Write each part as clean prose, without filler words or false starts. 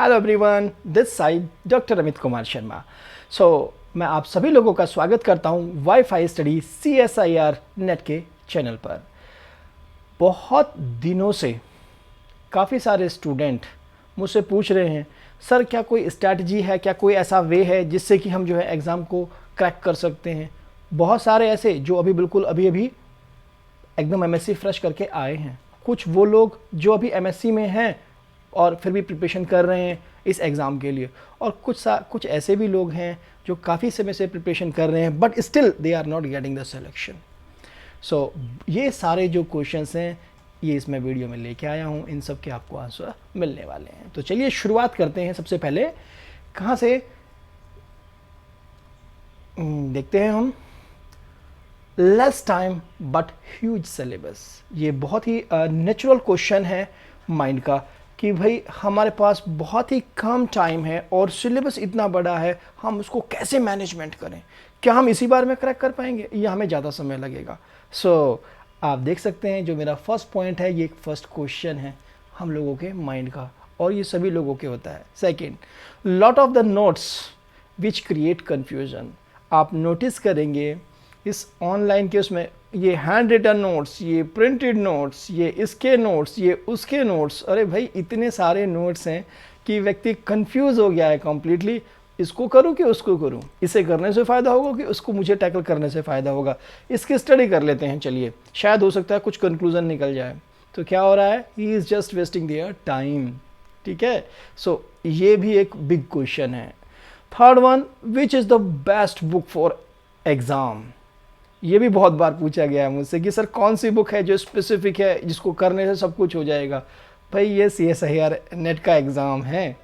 Hello everyone, this side doctor Amit Kumar Sharma. मैं आप सभी लोगों का स्वागत करता हूं वाईफाई स्टडी CSIR नेट के चैनल पर। बहुत दिनों से काफ़ी सारे स्टूडेंट मुझसे पूछ रहे हैं, सर क्या कोई स्ट्रैटेजी है, क्या कोई ऐसा वे है जिससे कि हम जो है एग्ज़ाम को क्रैक कर सकते हैं। बहुत सारे ऐसे जो अभी बिल्कुल अभी एकदम MSc फ्रेश करके आए हैं, कुछ वो लोग जो अभी MSc में हैं और फिर भी प्रिपरेशन कर रहे हैं इस एग्ज़ाम के लिए, और कुछ ऐसे भी लोग हैं जो काफ़ी समय से प्रिपरेशन कर रहे हैं but still they are not getting the selection. ये सारे जो क्वेश्चंस हैं ये इसमें वीडियो में लेके आया हूँ, इन सब के आपको आंसर मिलने वाले हैं। तो चलिए शुरुआत करते हैं। सबसे पहले कहाँ से देखते हैं हम। Less time but huge syllabus. ये बहुत ही नेचुरल क्वेश्चन है माइंड का कि भाई हमारे पास बहुत ही कम टाइम है और सिलेबस इतना बड़ा है, हम उसको कैसे मैनेजमेंट करें, क्या हम इसी बार में क्रैक कर पाएंगे या हमें ज़्यादा समय लगेगा। आप देख सकते हैं जो मेरा फर्स्ट पॉइंट है, ये एक फर्स्ट क्वेश्चन है हम लोगों के माइंड का और ये सभी लोगों के होता है। Second, lot of the notes which create confusion. आप नोटिस करेंगे इस ऑनलाइन के उसमें ये हैंड रिटन नोट्स, ये प्रिंटेड नोट्स, ये इसके नोट्स, ये उसके नोट्स, अरे भाई इतने सारे नोट्स हैं कि व्यक्ति कंफ्यूज हो गया है कम्प्लीटली, इसको करूं कि उसको करूं, इसे करने से फ़ायदा होगा कि उसको मुझे टैकल करने से फ़ायदा होगा, इसकी स्टडी कर लेते हैं, चलिए शायद हो सकता है कुछ कंक्लूजन निकल जाए। तो क्या हो रहा है, he is just wasting their time. ठीक है, ये भी एक बिग क्वेश्चन है। Third one, which is the best book for exam. ये भी बहुत बार पूछा गया है मुझसे कि सर कौन सी बुक है जो स्पेसिफिक है जिसको करने से सब कुछ हो जाएगा। भाई ये CSIR नेट का एग्ज़ाम है,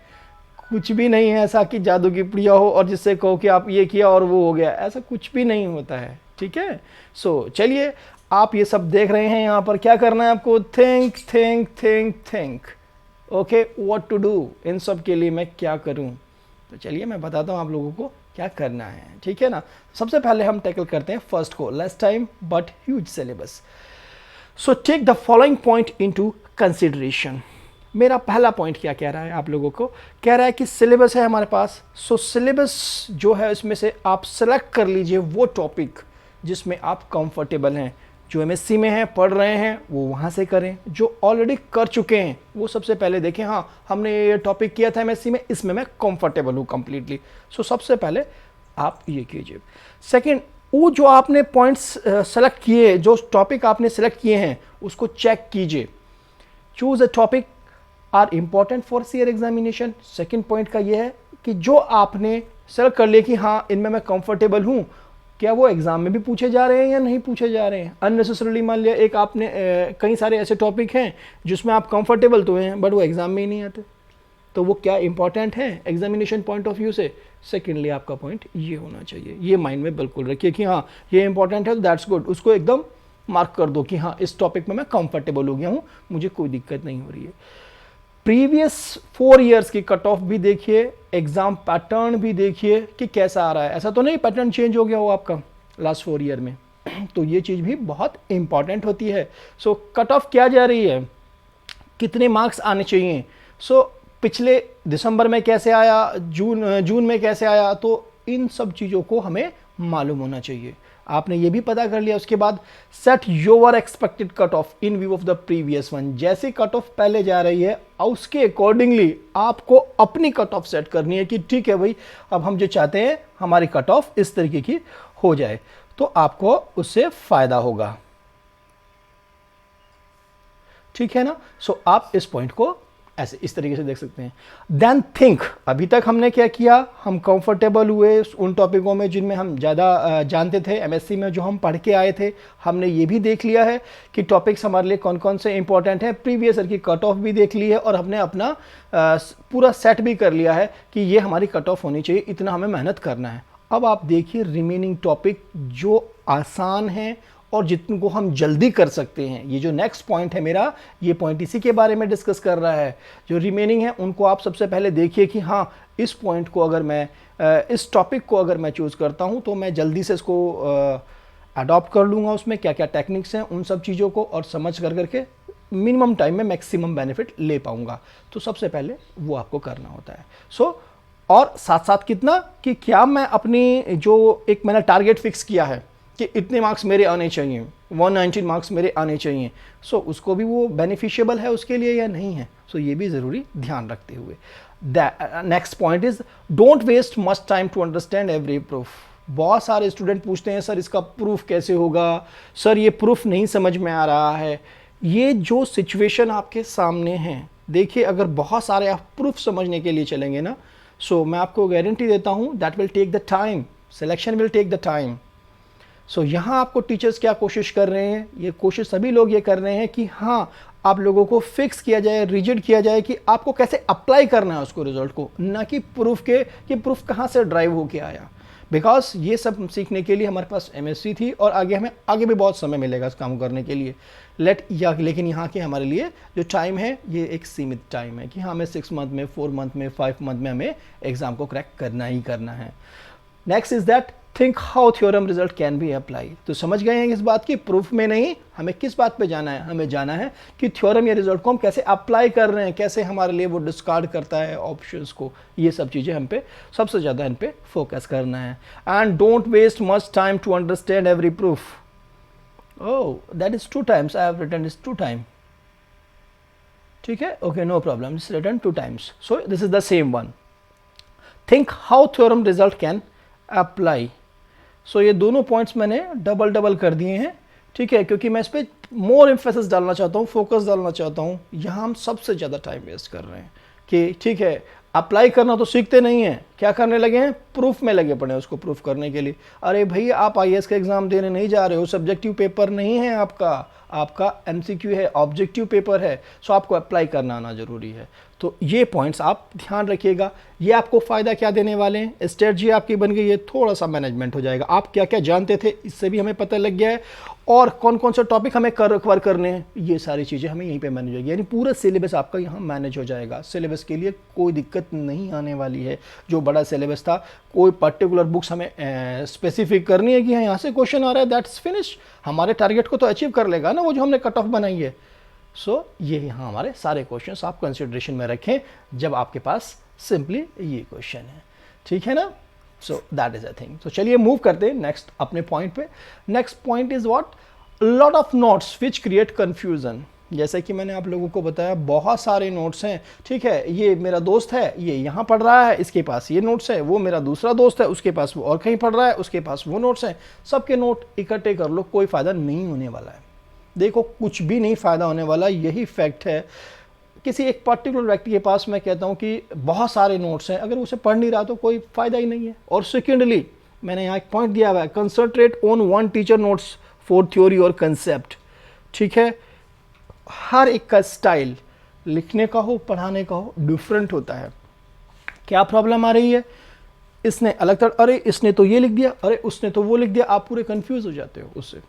कुछ भी नहीं है ऐसा कि जादू की पुड़िया हो और जिससे कहो कि आप ये किया और वो हो गया, ऐसा कुछ भी नहीं होता है। ठीक है, चलिए आप ये सब देख रहे हैं, यहाँ पर क्या करना है आपको, think think think think. Okay, what to do, इन सब के लिए मैं क्या करूँ। तो चलिए मैं बताता हूँ आप लोगों को क्या करना है। ठीक है ना, सबसे पहले हम टैकल करते हैं फर्स्ट को, less time but huge syllabus. Take the following point into consideration. मेरा पहला पॉइंट क्या कह रहा है आप लोगों को, कह रहा है कि सिलेबस है हमारे पास, सिलेबस जो है उसमें से आप सेलेक्ट कर लीजिए वो टॉपिक जिसमें आप कंफर्टेबल हैं। जो MSc में हैं, पढ़ रहे हैं, वो वहाँ से करें। जो ऑलरेडी कर चुके हैं वो सबसे पहले देखें, हाँ हमने ये टॉपिक किया था MSc में, इसमें मैं कंफर्टेबल हूँ कम्प्लीटली। सबसे पहले आप ये कीजिए। सेकंड, वो जो आपने पॉइंट्स सेलेक्ट किए, जो टॉपिक आपने सेलेक्ट किए हैं उसको चेक कीजिए। Choose a topic are important for CSIR examination. Second point का ये है कि जो आपने सेलेक्ट कर लिया कि हाँ इनमें मैं कंफर्टेबल हूँ, क्या वो एग्जाम में भी पूछे जा रहे हैं या नहीं पूछे जा रहे हैं। अननेसेसरली मान लिया एक आपने कई सारे ऐसे टॉपिक हैं जिसमें आप कंफर्टेबल तो हैं बट वो एग्जाम में ही नहीं आते, तो वो क्या इंपॉर्टेंट है एग्जामिनेशन पॉइंट ऑफ व्यू से। सेकेंडली आपका पॉइंट ये होना चाहिए, ये माइंड में बिल्कुल रखिए कि हाँ ये इंपॉर्टेंट है तो दैट्स गुड, उसको एकदम मार्क कर दो कि हाँ इस टॉपिक में मैं कंफर्टेबल हो गया हूँ, मुझे कोई दिक्कत नहीं हो रही है। प्रीवियस 4 ईयर्स की कट ऑफ भी देखिए, एग्जाम पैटर्न भी देखिए कि कैसा आ रहा है। ऐसा तो नहीं पैटर्न चेंज हो गया हो आपका लास्ट 4 ईयर में, तो ये चीज़ भी बहुत इंपॉर्टेंट होती है। कट ऑफ क्या जा रही है, कितने मार्क्स आने चाहिए। पिछले दिसंबर में कैसे आया, जून में कैसे आया, तो इन सब चीज़ों को हमें मालूम होना चाहिए। आपने ये भी पता कर लिया, उसके बाद set your expected cut off in view of the previous one. जैसे कट ऑफ पहले जा रही है उसके अकॉर्डिंगली आपको अपनी कट ऑफ सेट करनी है कि ठीक है भाई अब हम जो चाहते हैं हमारी कट ऑफ इस तरीके की हो जाए, तो आपको उससे फायदा होगा। ठीक है ना, आप इस पॉइंट को ऐसे इस तरीके से देख सकते हैं। देन थिंक, अभी तक हमने क्या किया, हम कंफर्टेबल हुए उन टॉपिकों में जिनमें हम ज़्यादा जानते थे। MSc में जो हम पढ़ के आए थे, हमने ये भी देख लिया है कि टॉपिक्स हमारे लिए कौन कौन से इंपॉर्टेंट हैं। प्रीवियस ईयर की कट ऑफ भी देख ली है और हमने अपना पूरा सेट भी कर लिया है कि ये हमारी कट ऑफ होनी चाहिए, इतना हमें मेहनत करना है। अब आप देखिए रिमेनिंग टॉपिक जो आसान हैं और जिनको हम जल्दी कर सकते हैं। ये जो नेक्स्ट पॉइंट है मेरा, ये पॉइंट इसी के बारे में डिस्कस कर रहा है। जो रिमेनिंग है उनको आप सबसे पहले देखिए कि हाँ इस पॉइंट को अगर मैं इस टॉपिक को अगर मैं चूज़ करता हूँ तो मैं जल्दी से इसको अडॉप्ट कर लूँगा। उसमें क्या क्या टेक्निक्स हैं उन सब चीज़ों को और समझ कर करके मिनिमम टाइम में मैक्सिमम बेनिफिट ले पाऊंगा। तो सबसे पहले वो आपको करना होता है। और साथ साथ कितना कि क्या मैं अपनी जो एक मैंने टारगेट फिक्स किया है कि इतने मार्क्स मेरे आने चाहिए, 119 मार्क्स मेरे आने चाहिए, उसको भी वो बेनिफिशियबल है उसके लिए या नहीं है, ये भी ज़रूरी ध्यान रखते हुए। Next point is don't waste much time to understand every proof. बहुत सारे स्टूडेंट पूछते हैं सर इसका प्रूफ कैसे होगा, सर ये प्रूफ नहीं समझ में आ रहा है। ये जो सिचुएशन आपके सामने है, देखिए अगर बहुत सारे आप प्रूफ समझने के लिए चलेंगे ना, मैं आपको गारंटी देता हूं that will take the time, selection will take the time. यहाँ आपको टीचर्स क्या कोशिश कर रहे हैं, ये कोशिश सभी लोग ये कर रहे हैं कि हाँ आप लोगों को फिक्स किया जाए, रिजिड किया जाए कि आपको कैसे अप्लाई करना है उसको, रिजल्ट को, ना कि प्रूफ के कि प्रूफ कहाँ से ड्राइव होके आया। बिकॉज ये सब सीखने के लिए हमारे पास MSc थी और हमें आगे भी बहुत समय मिलेगा इस काम करने के लिए। लेकिन यहाँ के हमारे लिए जो टाइम है ये एक सीमित टाइम है कि हाँ हमें 6 मंथ में, 4 मंथ में, 5 मंथ में हमें एग्जाम को क्रैक करना ही करना है। Next is that think how theorem result can be apply. तो समझ गए हैं इस बात की, प्रूफ में नहीं, हमें किस बात पे जाना है, हमें जाना है कि थ्योरम या रिजल्ट को हम कैसे अप्लाई कर रहे हैं, कैसे हमारे लिए वो डिस्कार्ड करता है ऑप्शंस को। ये सब चीज़ें हम पे सबसे ज़्यादा इन पे फोकस करना है। And don't waste much time to understand every proof. Oh that is 2 times, I have written is 2 times, ठीक है, okay no problem, it's written 2 times, so this is the same one. Think how theorem result can apply. ये दोनों points मैंने double कर दिए हैं, ठीक है, क्योंकि मैं इस पर मोर एम्फेसिस डालना चाहता हूँ, फोकस डालना चाहता हूँ। यहाँ हम सबसे ज़्यादा टाइम वेस्ट कर रहे हैं कि ठीक है अप्लाई करना तो सीखते नहीं हैं, क्या करने लगे हैं, प्रूफ में लगे पड़े हैं उसको प्रूफ करने के लिए। अरे भाई आप IAS का एग्ज़ाम देने नहीं जा रहे हो, सब्जेक्टिव पेपर नहीं है आपका MCQ है, ऑब्जेक्टिव पेपर है, आपको अप्लाई करना आना ज़रूरी है। तो ये पॉइंट्स आप ध्यान रखिएगा। ये आपको फ़ायदा क्या देने वाले हैं, स्ट्रेटजी आपकी बन गई है, थोड़ा सा मैनेजमेंट हो जाएगा। आप क्या क्या जानते थे इससे भी हमें पता लग गया है, और कौन कौन से टॉपिक हमें कवर करने हैं, ये सारी चीज़ें हमें यहीं पे मैनेज होगी। यानी पूरा सिलेबस आपका यहाँ मैनेज हो जाएगा। सिलेबस के लिए कोई दिक्कत नहीं आने वाली है। जो बड़ा सिलेबस था, कोई पर्टिकुलर बुक्स हमें स्पेसिफिक करनी है कि यहाँ से क्वेश्चन आ रहा है, दैट्स फिनिश, हमारे टारगेट को तो अचीव कर लेगा ना वो जो हमने कट ऑफ बनाई है। ये यहाँ हमारे सारे क्वेश्चंस आप कंसिडरेशन में रखें जब आपके पास सिंपली ये क्वेश्चन है, ठीक है ना। That is a thing. चलिए मूव करते हैं नेक्स्ट अपने पॉइंट पे। Next point is what, lot of notes which create confusion. जैसे कि मैंने आप लोगों को बताया बहुत सारे नोट्स हैं, ठीक है, ये मेरा दोस्त है, ये यहाँ पढ़ रहा है, इसके पास ये नोट्स है, वो मेरा दूसरा दोस्त है, उसके पास वो और कहीं पढ़ रहा है, उसके पास वो नोट्स हैं। सबके नोट इकट्ठे कर लो, कोई फ़ायदा नहीं होने वाला है। देखो कुछ भी नहीं फ़ायदा होने वाला, यही फैक्ट है। किसी एक पर्टिकुलर व्यक्ति के पास मैं कहता हूँ कि बहुत सारे नोट्स हैं, अगर उसे पढ़ नहीं रहा तो कोई फ़ायदा ही नहीं है। और सेकेंडली मैंने यहाँ एक पॉइंट दिया हुआ है, concentrate on one teacher notes for theory और कंसेप्ट, ठीक है। हर एक का स्टाइल लिखने का हो, पढ़ाने का हो, डिफरेंट होता है। क्या प्रॉब्लम आ रही है, इसने अलग तरह, अरे इसने तो ये लिख दिया, अरे उसने तो वो लिख दिया, आप पूरे कंफ्यूज हो जाते हो। उससे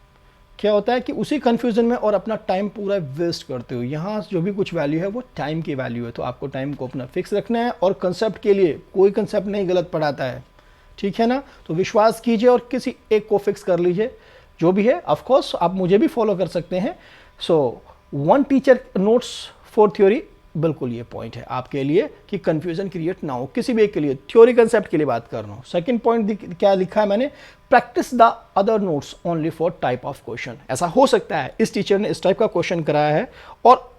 क्या होता है कि उसी कंफ्यूजन में और अपना टाइम पूरा वेस्ट करते हो। यहाँ जो भी कुछ वैल्यू है वो टाइम की वैल्यू है, तो आपको टाइम को अपना फिक्स रखना है। और कंसेप्ट के लिए कोई कंसेप्ट नहीं गलत पढ़ाता है, ठीक है ना। तो विश्वास कीजिए और किसी एक को फिक्स कर लीजिए, जो भी है। ऑफ कोर्स आप मुझे भी फॉलो कर सकते हैं। One teacher notes for theory, बिल्कुल ये पॉइंट है आपके लिए कि कंफ्यूजन क्रिएट ना हो किसी भी एक के लिए। थ्योरी कंसेप्ट के लिए बात कर रहा हूँ। सेकंड पॉइंट क्या लिखा है मैंने, practice the other notes only for type of question. ऐसा हो सकता है इस टीचर ने इस टाइप का क्वेश्चन कराया है और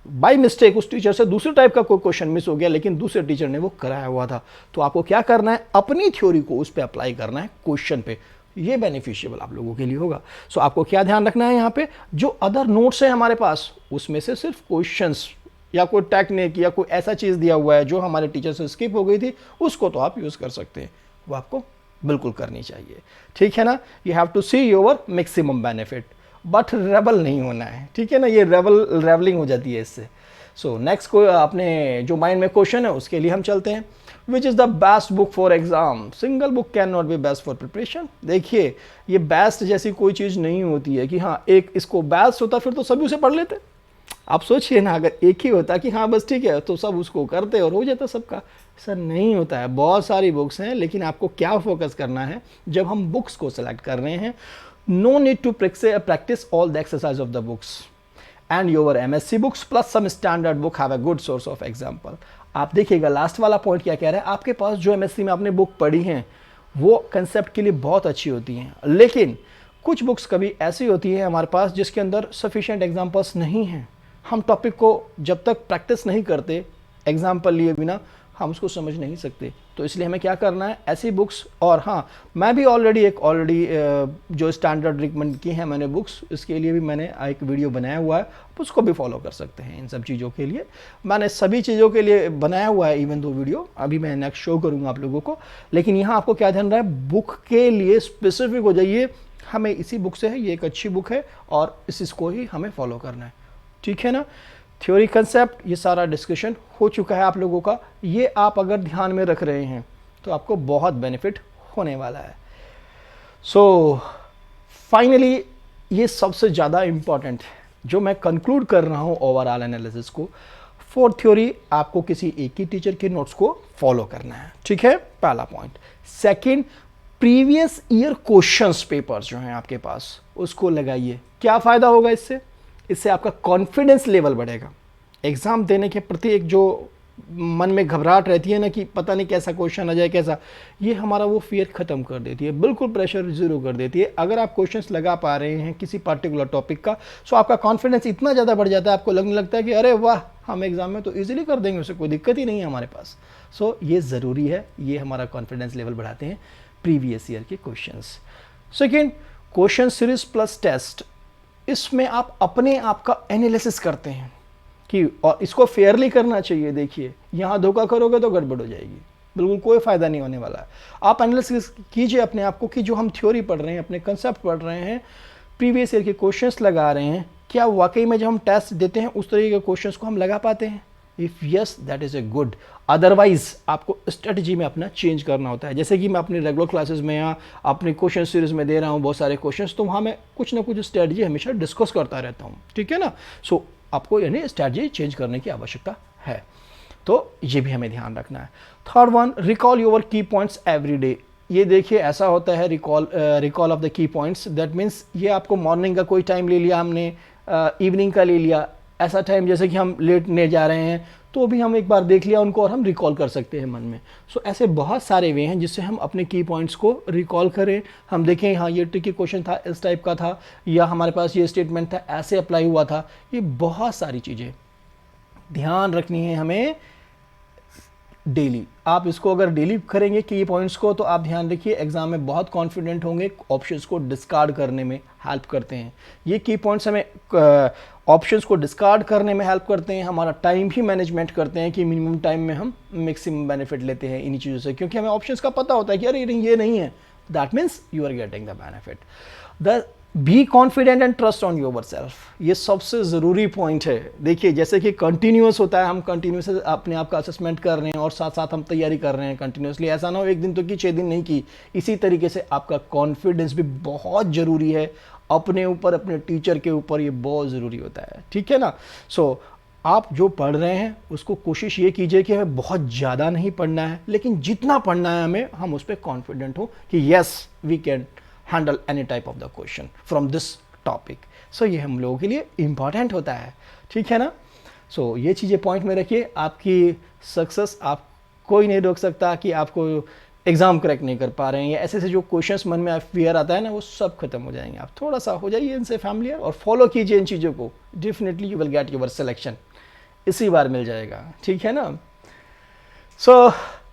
बाय मिस्टेक उस टीचर से दूसरे टाइप का कोई क्वेश्चन मिस हो गया, लेकिन दूसरे टीचर ने वो कराया हुआ था। तो आपको क्या करना है, अपनी थ्योरी को उस पर अप्लाई करना है क्वेश्चन पे। ये बेनिफिशियल आप लोगों के लिए होगा। आपको क्या ध्यान रखना है यहाँ पे, जो अदर नोट्स है हमारे पास उसमें से सिर्फ क्वेश्चंस या कोई टेक्निक या कोई ऐसा चीज़ दिया हुआ है जो हमारे टीचर से स्किप हो गई थी, उसको तो आप यूज़ कर सकते हैं, वो आपको बिल्कुल करनी चाहिए, ठीक है ना। You have to see your maximum benefit, but rebel नहीं होना है, ठीक है ना। ये रेवलिंग हो जाती है इससे। नेक्स्ट को अपने जो माइंड में क्वेश्चन है उसके लिए हम चलते हैं। Which is the best book for exam, single book can not be best for preparation. देखिए ये बेस्ट जैसी कोई चीज़ नहीं होती है कि हाँ एक इसको बेस्ट होता फिर तो सभी उसे पढ़ लेते। आप सोचिए ना, अगर एक ही होता कि हाँ बस ठीक है तो सब उसको करते और हो जाता सबका, ऐसा नहीं होता है। बहुत सारी बुक्स हैं, लेकिन आपको क्या फोकस करना है जब हम बुक्स को सेलेक्ट कर रहे हैं। No need to practice all the exercise of the books, and your MSc books plus some standard book have a good source of example. आप देखिएगा लास्ट वाला पॉइंट क्या कह रहा है, आपके पास जो MSc में आपने बुक पढ़ी हैं वो कंसेप्ट के लिए बहुत अच्छी होती हैं, लेकिन कुछ बुक्स कभी ऐसी होती हैं हमारे पास जिसके अंदर सफिशिएंट एग्जाम्पल्स नहीं हैं। हम टॉपिक को जब तक प्रैक्टिस नहीं करते एग्जाम्पल लिए बिना हम उसको समझ नहीं सकते। तो इसलिए हमें क्या करना है, ऐसी बुक्स, और हाँ मैं भी ऑलरेडी जो स्टैंडर्ड रिकमेंड की हैं मैंने बुक्स, इसके लिए भी मैंने एक वीडियो बनाया हुआ है, उसको भी फॉलो कर सकते हैं। इन सब चीज़ों के लिए मैंने सभी चीज़ों के लिए बनाया हुआ है इवन 2 वीडियो, अभी मैं नेक्स्ट शो करूँगा आप लोगों को। लेकिन यहाँ आपको क्या ध्यान रहा है, बुक के लिए स्पेसिफिक हो जाइए, हमें इसी बुक से है, ये एक अच्छी बुक है और इसको ही हमें फॉलो करना है, ठीक है ना। थ्योरी कंसेप्ट ये सारा डिस्कशन हो चुका है आप लोगों का, ये आप अगर ध्यान में रख रहे हैं तो आपको बहुत बेनिफिट होने वाला है। सो फाइनली ये सबसे ज़्यादा इम्पॉर्टेंट जो मैं कंक्लूड कर रहा हूँ ओवरऑल एनालिसिस को, फॉर थ्योरी आपको किसी एक ही टीचर के नोट्स को फॉलो करना है, ठीक है, पहला point. Second, previous year questions papers जो हैं आपके पास उसको लगाइए। क्या फ़ायदा होगा इससे, इससे आपका कॉन्फिडेंस लेवल बढ़ेगा। एग्ज़ाम देने के प्रति एक जो मन में घबराहट रहती है ना कि पता नहीं कैसा क्वेश्चन आ जाए कैसा, ये हमारा वो फियर ख़त्म कर देती है, बिल्कुल प्रेशर ज़ीरो कर देती है। अगर आप क्वेश्चंस लगा पा रहे हैं किसी पर्टिकुलर टॉपिक का, सो आपका कॉन्फिडेंस इतना ज़्यादा बढ़ जाता है, आपको लगने लगता है कि अरे वाह हम एग्ज़ाम में तो ईजिली कर देंगे, उससे कोई दिक्कत ही नहीं है हमारे पास। सो ये ज़रूरी है, ये हमारा कॉन्फिडेंस लेवल बढ़ाते हैं प्रीवियस ईयर के questions. Second, question series plus test, इसमें आप अपने आप का एनालिसिस करते हैं कि, और इसको फेयरली करना चाहिए। देखिए यहाँ धोखा करोगे तो गड़बड़ हो जाएगी, बिल्कुल कोई फ़ायदा नहीं होने वाला है। आप एनालिसिस कीजिए अपने आप को कि जो हम थ्योरी पढ़ रहे हैं, अपने कंसेप्ट पढ़ रहे हैं, प्रीवियस ईयर के क्वेश्चंस लगा रहे हैं, क्या वाकई में जब हम टेस्ट देते हैं उस तरीके के क्वेश्चंस को हम लगा पाते हैं। If yes that is a good, otherwise आपको स्ट्रेटजी में अपना चेंज करना होता है। जैसे कि मैं अपनी रेगुलर क्लासेस में या अपनी क्वेश्चन सीरीज में दे रहा हूँ बहुत सारे क्वेश्चंस, तो वहाँ मैं कुछ ना कुछ स्ट्रेटजी हमेशा डिस्कस करता रहता हूँ, ठीक है ना। सो आपको यानी स्ट्रेटजी चेंज करने की आवश्यकता है, तो ये भी हमें ध्यान रखना है। थर्ड वन, रिकॉल योर की पॉइंट्स एवरी डे। ये देखिए ऐसा होता है recall of the key points, that means ये आपको मॉर्निंग का कोई टाइम ले लिया हमने, इवनिंग का ले लिया, ऐसा टाइम जैसे कि हम लेटने जा रहे हैं तो भी हम एक बार देख लिया उनको और हम रिकॉल कर सकते हैं मन में। सो ऐसे बहुत सारे वे हैं जिससे हम अपने की पॉइंट्स को रिकॉल करें, हम देखें हाँ ये ट्रिकी क्वेश्चन था, इस टाइप का था, या हमारे पास ये स्टेटमेंट था, ऐसे अप्लाई हुआ था। ये बहुत सारी चीज़ें ध्यान रखनी है हमें डेली। आप इसको अगर डेली करेंगे की पॉइंट्स को, तो आप ध्यान रखिए एग्जाम में बहुत कॉन्फिडेंट होंगे, ऑप्शंस को डिस्कार्ड करने में हेल्प करते हैं। ये की पॉइंट्स हमें ऑप्शंस को डिस्कार्ड करने में हेल्प करते हैं, हमारा टाइम भी मैनेजमेंट करते हैं कि मिनिमम टाइम में हम मैक्सिमम बेनिफिट लेते हैं इन्हीं चीज़ों से, क्योंकि हमें ऑप्शंस का पता होता है कि अरे ये नहीं है, that means you are getting the benefit. The be confident and trust on yourself, ये सबसे ज़रूरी पॉइंट है। देखिए जैसे कि कंटिन्यूस होता है, हम कंटिन्यूस अपने आप का असेसमेंट कर रहे हैं और साथ साथ हम तैयारी कर रहे हैं कंटिन्यूसली, ऐसा ना हो एक दिन तो की 6 दिन नहीं की। इसी तरीके से आपका कॉन्फिडेंस भी बहुत ज़रूरी है, अपने ऊपर, अपने टीचर के ऊपर, ये बहुत ज़रूरी होता है, ठीक है ना। सो आप जो पढ़ रहे हैं उसको कोशिश ये कीजिए कि हमें बहुत ज़्यादा नहीं पढ़ना है, लेकिन जितना पढ़ना है हमें, हम उस पर कॉन्फिडेंट हो कि yes we can handle any type of the question from this topic. So ये हम लोगों के लिए इम्पॉर्टेंट होता है, ठीक है ना। सो ये चीज़ें पॉइंट में रखिए, आपकी सक्सेस आप कोई नहीं रोक सकता कि आपको एग्ज़ाम क्रैक नहीं कर पा रहे हैं, या ऐसे ऐसे जो क्वेश्चंस मन में फियर आता है ना, वो सब खत्म हो जाएंगे। आप थोड़ा सा हो जाइए इनसे फैमिलियर और फॉलो कीजिए इन चीज़ों को, definitely you will get your selection, इसी बार मिल जाएगा, ठीक है ना। So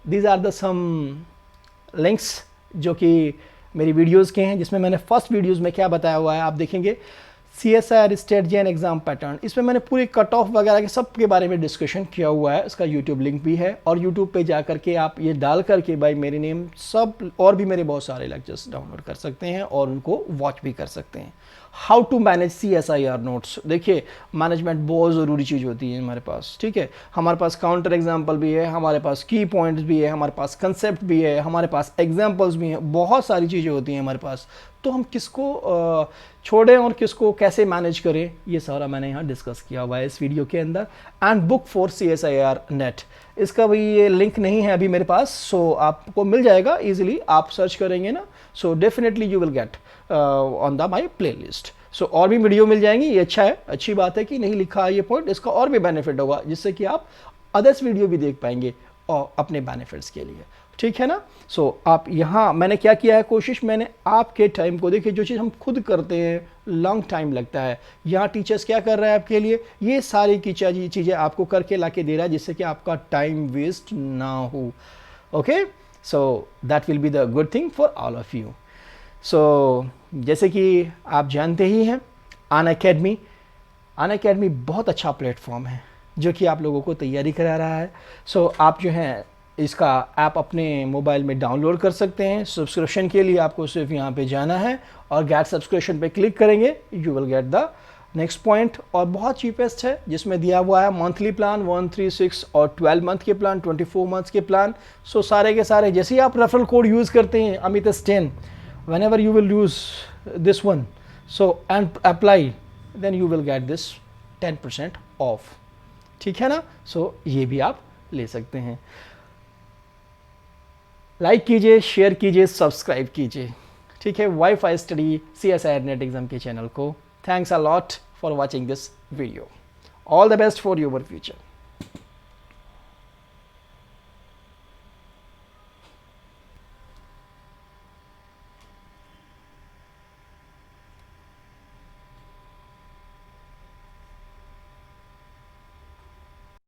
these are the some links जो कि मेरी वीडियोज़ के हैं, जिसमें मैंने फर्स्ट वीडियोज़ में क्या बताया हुआ है आप देखेंगे, CSIR strategy and exam pattern, इसमें मैंने पूरी कट ऑफ वगैरह के सब के बारे में डिस्कशन किया हुआ है। इसका यूट्यूब लिंक भी है, और यूट्यूब पे जा करके आप ये डाल करके बाय मेरी नेम सब और भी मेरे बहुत सारे लेक्चर्स डाउनलोड कर सकते हैं और उनको वॉच भी कर सकते हैं। How to manage CSIR notes, देखिए मैनेजमेंट बहुत ज़रूरी चीज़ होती है हमारे पास, ठीक है। हमारे पास काउंटर एग्जाम्पल भी है, हमारे पास की पॉइंट्स भी है, हमारे पास कंसेप्ट भी है, हमारे पास एग्जाम्पल्स भी हैं, बहुत सारी चीज़ें होती हैं हमारे पास। तो हम किसको छोड़ें और किसको कैसे मैनेज करें, ये सारा मैंने यहाँ डिस्कस किया हुआ है इस वीडियो के अंदर। And book for CSIR net, इसका भी ये लिंक नहीं है अभी मेरे पास, सो आपको मिल जाएगा इजीली, आप सर्च करेंगे ना, so definitely you will get on the my play list. So और भी वीडियो मिल जाएंगी, ये अच्छा है, अच्छी बात है कि नहीं लिखा है ये पॉइंट, इसका और भी बेनिफिट होगा जिससे कि आप अदर्स वीडियो भी देख पाएंगे और अपने बेनिफिट्स के लिए, ठीक है ना। सो आप यहाँ मैंने क्या किया है कोशिश, मैंने आपके टाइम को, देखिए जो चीज़ हम खुद करते हैं लॉन्ग टाइम लगता है, यहाँ टीचर्स क्या कर रहा है आपके लिए, ये सारी की चीज़ें आपको करके ला के दे रहा है जिससे कि आपका टाइम वेस्ट ना हो। Okay, so that will be the good thing for all of you. So जैसे कि आप जानते ही हैं, अनअकैडमी बहुत अच्छा प्लेटफॉर्म है जो कि आप लोगों को तैयारी करा रहा है। सो आप जो है इसका ऐप अपने मोबाइल में डाउनलोड कर सकते हैं। सब्सक्रिप्शन के लिए आपको सिर्फ यहाँ पे जाना है और गेट सब्सक्रिप्शन पे क्लिक करेंगे, you will get the next point. और बहुत चीपेस्ट है जिसमें दिया हुआ है मंथली प्लान 136 और 12 मंथ के प्लान, 24 मंथ्स के प्लान। सो सारे के सारे जैसे ही आप रेफरल कोड यूज़ करते हैं AMITS10, whenever you will use this one, so and apply, then you will get this 10% off, ठीक है ना। सो ये भी आप ले सकते हैं। लाइक कीजिए, शेयर कीजिए, सब्सक्राइब कीजिए, ठीक है, wifi study CSIR net exam के चैनल को। Thanks a lot for watching this video. All the best for your future.